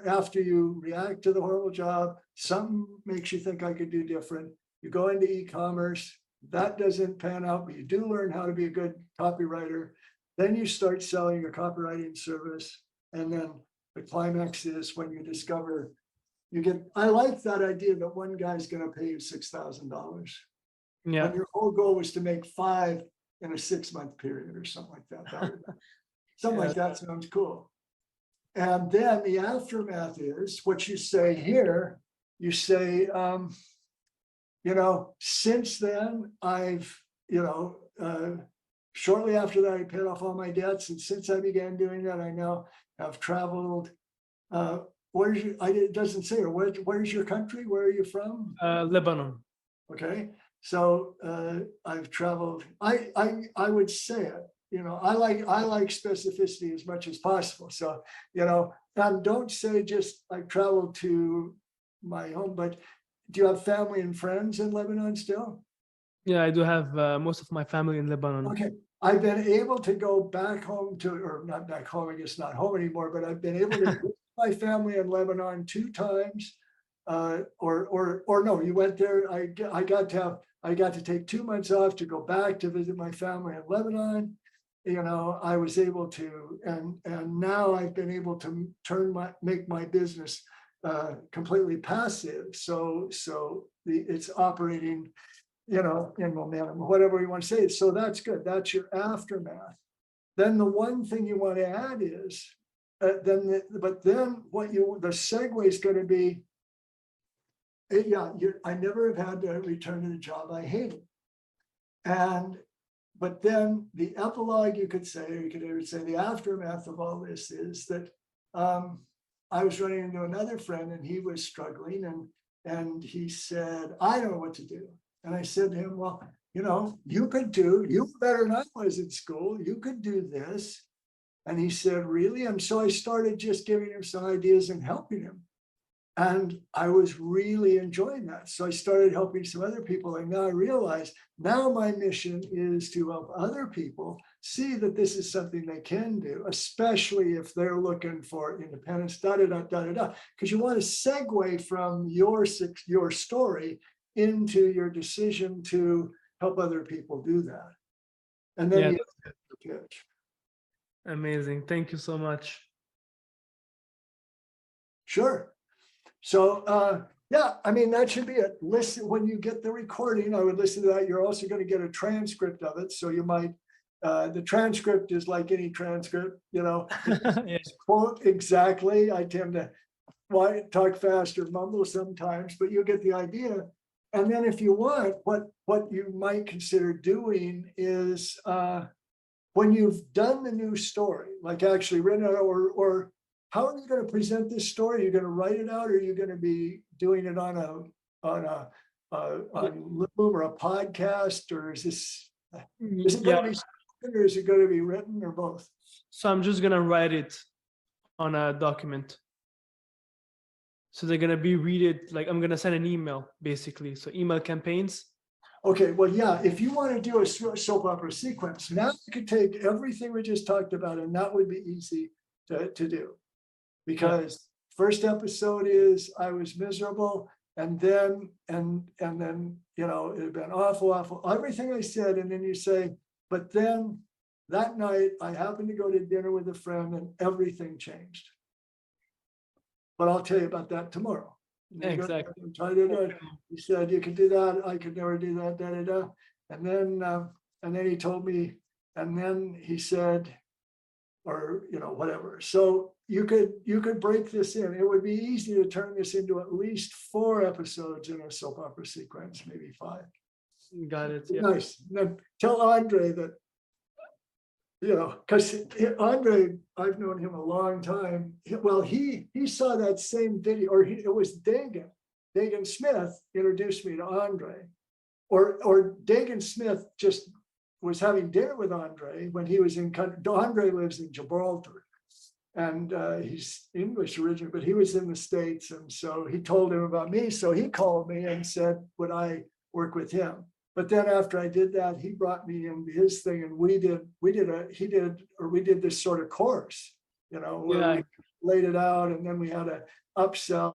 after you react to the horrible job, something makes you think I could do different. You go into e-commerce, that doesn't pan out, but you do learn how to be a good copywriter. Then you start selling your copywriting service. And then the climax is when you discover I like that idea that one guy's going to pay you $6,000. Yeah. And your whole goal was to make 5 in a 6-month period or something like that. Something like that sounds cool. And then the aftermath is what you say here. You say, since then, I've, shortly after that, I paid off all my debts. And since I began doing that, I now have traveled. It doesn't say, where's your country? Where are you from? Lebanon. Okay. So I've traveled. I would say it. I like specificity as much as possible. So, and don't say just I traveled to my home, but do you have family and friends in Lebanon still? Yeah, I do have most of my family in Lebanon. Okay. I've been able to go back home or not back home, I guess not home anymore, but I've been able to visit my family in Lebanon 2 times. Or no, you went there. I got to take 2 months off to go back to visit my family in Lebanon. I was able to, and now I've been able to make my business completely passive. So it's operating, in momentum, whatever you want to say. So that's good. That's your aftermath. Then the one thing you want to add is, the segue is going to be, I never have had to return to the job I hated. But then the epilogue, you could say, or you could even say the aftermath of all this is that I was running into another friend and he was struggling and he said, I don't know what to do. And I said to him, well, you were better than I was in school. You could do this. And he said, really? And so I started just giving him some ideas and helping him. And I was really enjoying that. So I started helping some other people. And now I realize now my mission is to help other people see that this is something they can do, especially if they're looking for independence, because you want to segue from your story into your decision to help other people do that. And then you hit the pitch. Amazing. Thank you so much. Sure. So, that should be it. Listen, when you get the recording, I would listen to that. You're also going to get a transcript of it. So you might, the transcript is like any transcript, quote exactly. I tend to talk fast or mumble sometimes, but you'll get the idea. And then if you want, what you might consider doing is when you've done the new story, like actually written it or how are you going to present this story? Are you going to write it out, or are you going to be doing it on Loom or a podcast, or is it going to be spoken, or is it going to be written, or both? So I'm just going to write it on a document. So they're going to read it, like I'm going to send an email, basically. So email campaigns. Okay, well, yeah, if you want to do a soap opera sequence, now you could take everything we just talked about, and that would be easy to do. Because first episode is I was miserable, and then it had been awful, everything I said, and then you say, but then that night I happened to go to dinner with a friend and everything changed. But I'll tell you about that tomorrow. Exactly. He said you could do that. I could never do that. And then he told me, and then he said, or whatever. So you could break this in. It would be easy to turn this into at least 4 episodes in a soap opera sequence, maybe 5. Got it. Yeah. Nice. Now tell Andre that, because Andre, I've known him a long time. Well, he saw that same video, or it was Dagan Smith introduced me to Andre, or Dagan Smith just was having dinner with Andre when he was in country. Andre lives in Gibraltar, and he's English originally, but he was in the States, and so he told him about me. So he called me and said, would I work with him? But then after I did that, he brought me into his thing, and we did this sort of course, laid it out, and then we had a upsell